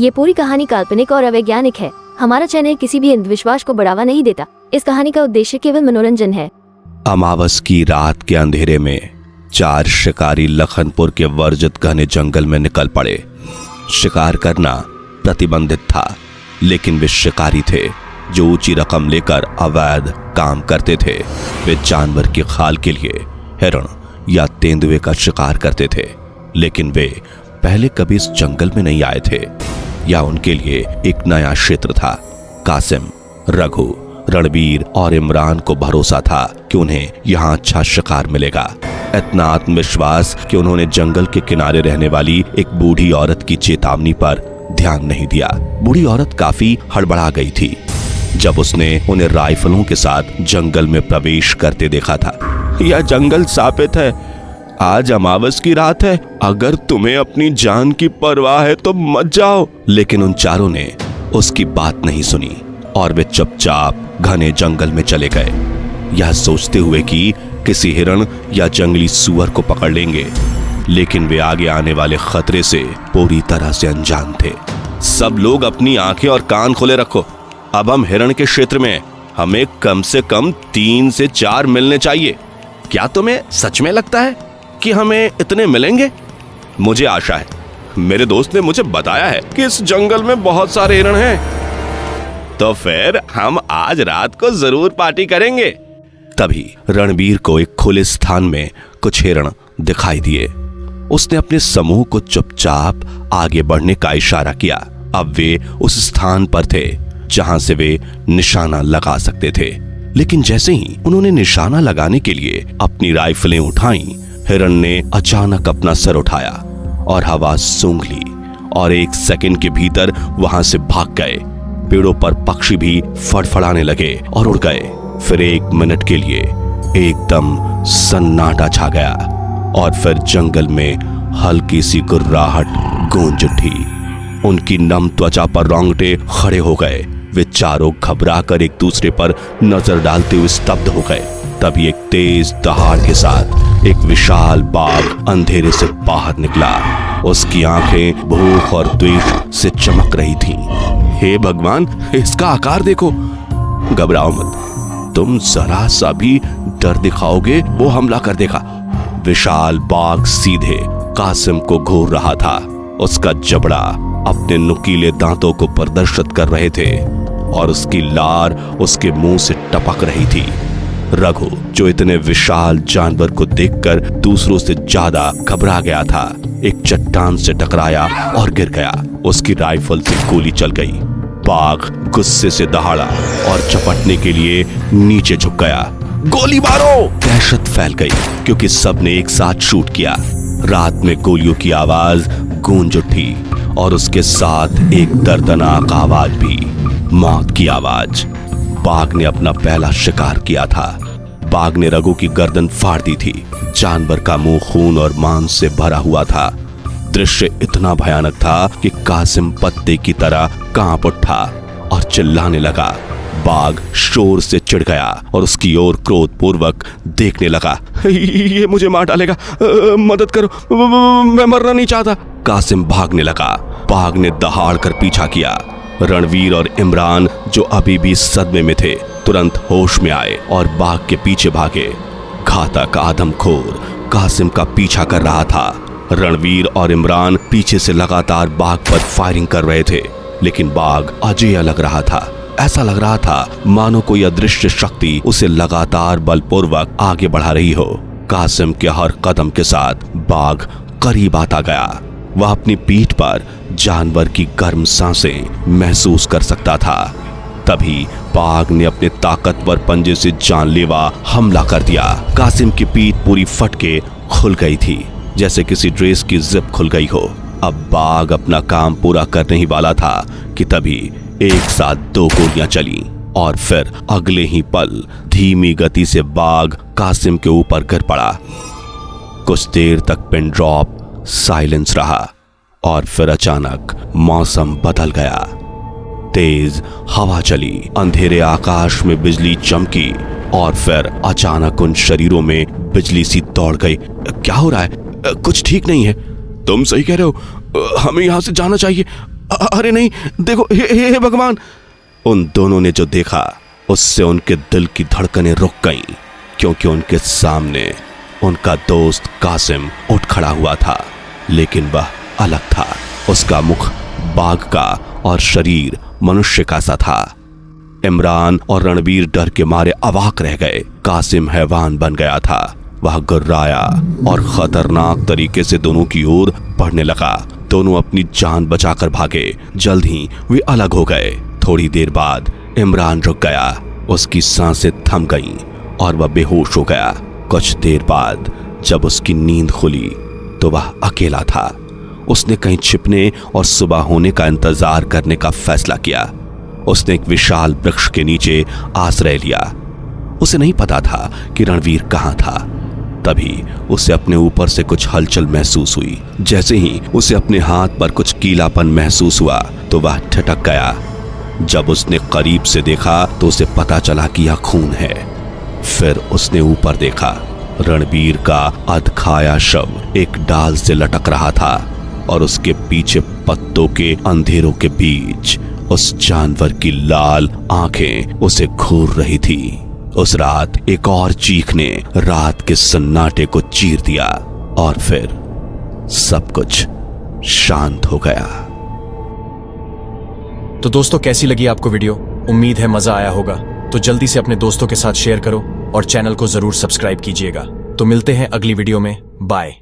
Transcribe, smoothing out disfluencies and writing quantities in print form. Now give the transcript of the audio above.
ये पूरी कहानी काल्पनिक और अवैज्ञानिक है। हमारा चैनल किसी भी अंधविश्वास को बढ़ावा नहीं देता। इस कहानी का उद्देश्य केवल मनोरंजन है। अमावस की रात के अंधेरे में 4 शिकारी लखनपुर के वर्जित घने जंगल में निकल पड़े। शिकार करना प्रतिबंधित था, लेकिन वे शिकारी थे जो ऊंची रकम लेकर अवैध काम करते थे। वे जानवर की खाल के लिए हिरण या तेंदुए का शिकार करते थे, लेकिन वे पहले कभी इस जंगल में नहीं आए थे या उनके लिए एक नया क्षेत्र था। कासिम, रघु, रणबीर और इमरान को भरोसा था कि उन्हें यहाँ अच्छा शिकार मिलेगा। इतना आत्मविश्वास कि उन्होंने जंगल के किनारे रहने वाली एक बूढ़ी औरत की चेतावनी पर ध्यान नहीं दिया। बूढ़ी औरत काफी हड़बड़ा गई थी जब उसने उन्हें राइफलों के साथ जंगल में प्रवेश करते देखा था। यह जंगल शापित है, आज अमावस की रात है, अगर तुम्हें अपनी जान की परवाह है तो मत जाओ। लेकिन उन चारों ने उसकी बात नहीं सुनी और वे चुपचाप घने जंगल में चले गए, यह सोचते हुए कि किसी हिरण या जंगली सुअर को पकड़ लेंगे। लेकिन वे आगे आने वाले खतरे से पूरी तरह से अनजान थे। सब लोग अपनी आंखें और कान खोले रखो, अब हम हिरण के क्षेत्र में, हमें कम से कम 3 से 4 मिलने चाहिए। क्या तुम्हें सच में लगता है कि हमें इतने मिलेंगे? मुझे आशा है, मेरे दोस्त ने मुझे बताया है कि इस जंगल में बहुत सारे हिरण हैं। तो फिर हम आज रात को जरूर पार्टी करेंगे। तभी रणबीर को एक खुले स्थान में कुछ हिरण दिखाई दिए। उसने अपने समूह को चुपचाप आगे बढ़ने का इशारा किया। अब वे उस स्थान पर थे जहां से वे निशाना लगा सकते थे। लेकिन जैसे ही उन्होंने निशाना लगाने के लिए अपनी राइफलें उठाई, हिरण ने अचानक अपना सर उठाया और हवा सूंघ ली और 1 सेकंड के भीतर वहां से भाग गए। पेड़ों पर पक्षी भी फड़फड़ाने लगे और उड़ गए। फिर 1 मिनट के लिए एकदम सन्नाटा छा गया और फिर जंगल में हल्की सी गुर्राहट गूंज उठी। उनकी नम त्वचा पर रोंगटे खड़े हो गए। वे चारों घबराकर एक दूसरे पर नजर डालते हुए स्तब्ध हो गए। तभी एक तेज दहाड़ के साथ एक विशाल बाघ अंधेरे से बाहर निकला। उसकी आंखें भूख और द्वेष से चमक रही थीं। हे भगवान, इसका आकार देखो। घबराओ मत, तुम जरा सा भी डर दिखाओगे वो हमला कर देगा। विशाल बाघ सीधे कासिम को घूर रहा था। उसका जबड़ा अपने नुकीले दांतों को प्रदर्शित कर रहे थे और उसकी लार उसके मुंह से टपक रही थी। रघु, जो इतने विशाल जानवर को देखकर दूसरों से ज्यादा घबरा गया था, एक चट्टान से टकराया और गिर गया। उसकी राइफल से गोली चल गई। बाघ गुस्से से दहाड़ा और झपटने के लिए नीचे झुक गया। गोली मारो! दहशत फैल गई क्योंकि सबने एक साथ शूट किया। रात में गोलियों की आवाज गूंज उठी और उसके साथ एक दर्दनाक आवाज भी, मौत की आवाज। बाघ ने अपना पहला शिकार किया था। बाघ ने रघु की गर्दन फाड़ दी थी। जानवर का मुंह खून और मांस से भरा हुआ था। दृश्य इतना भयानक था कि कासिम पत्ते की तरह कांप उठा और चिल्लाने लगा। बाघ शोर से चिढ़ गया और उसकी ओर क्रोधपूर्वक देखने लगा। ये मुझे मार डालेगा, मदद करो, मैं मरना नहीं चाहता। कासिम भागने लगा। बाघ ने दहाड़ कर पीछा किया। रणवीर और इमरान, जो अभी भी सदमे में थे, तुरंत होश में आए और बाघ के पीछे भागे। घातक आदमखोर कासिम का पीछा कर रहा था। रणवीर और इमरान पीछे से लगातार बाघ पर फायरिंग कर रहे थे, लेकिन बाघ अजेय लग रहा था। ऐसा लग रहा था मानो कोई अदृश्य शक्ति उसे लगातार बलपूर्वक आगे बढ़ा रही हो। कासिम के हर कदम के साथ बाघ करीब आता गया। वह अपनी पीठ पर जानवर की गर्म सांसें महसूस कर सकता था। तभी बाघ ने अपने ताकतवर पंजे से जानलेवा हमला कर दिया। कासिम की पीठ पूरी फट के खुल गई थी, जैसे किसी ड्रेस की जिप खुल गई हो। अब बाघ अपना काम पूरा करने ही वाला था कि तभी एक साथ 2 गोलियां चली और फिर अगले ही पल धीमी गति से बाघ कासिम के ऊपर गिर पड़ा। कुछ देर तक पिन ड्रॉप साइलेंस रहा और फिर अचानक मौसम बदल गया। तेज हवा चली, अंधेरे आकाश में बिजली चमकी और फिर अचानक उन शरीरों में बिजली सी दौड़ गई। क्या हो रहा है? कुछ ठीक नहीं है। तुम सही कह रहे हो, हमें यहाँ से जाना चाहिए। अरे नहीं, देखो, हे भगवान। उन दोनों ने जो देखा उससे उनके दिल की धड़कनें रुक गईं, क्योंकि उनके सामने उनका दोस्त कासिम उठ खड़ा हुआ था, लेकिन वह अलग था। उसका मुख बाघ का और शरीर मनुष्य का सा था। इमरान और रणवीर डर के मारे अवाक रह गए। कासिम हैवान बन गया था। वह गुर्राया और खतरनाक तरीके से दोनों की ओर बढ़ने लगा। दोनों अपनी जान बचाकर भागे। जल्द ही वे अलग हो गए। थोड़ी देर बाद इमरान रुक गया। उसकी सांसें थम गईं और वह बेहोश हो गया। कुछ देर बाद जब उसकी नींद खुली तो वह अकेला था। उसने कहीं छिपने और सुबह होने का इंतजार करने का फैसला किया। उसने एक विशाल वृक्ष के नीचे आश्रय लिया। उसे नहीं पता था कि रणवीर कहाँ था। तभी उसे अपने ऊपर से कुछ हलचल महसूस हुई। जैसे ही उसे अपने हाथ पर कुछ गीलापन महसूस हुआ तो वह ठिठक गया। जब उसने करीब से देखा तो उसे पता चला कि यह खून है। फिर उसने ऊपर देखा। रणवीर का अधखाया शव एक डाल से लटक रहा था और उसके पीछे पत्तों के अंधेरों के बीच उस जानवर की लाल आंखें उसे घूर रही थी। उस रात एक और चीख ने रात के सन्नाटे को चीर दिया और फिर सब कुछ शांत हो गया। तो दोस्तों, कैसी लगी आपको वीडियो? उम्मीद है मजा आया होगा। तो जल्दी से अपने दोस्तों के साथ शेयर करो और चैनल को जरूर सब्सक्राइब कीजिएगा। तो मिलते हैं अगली वीडियो में। बाय।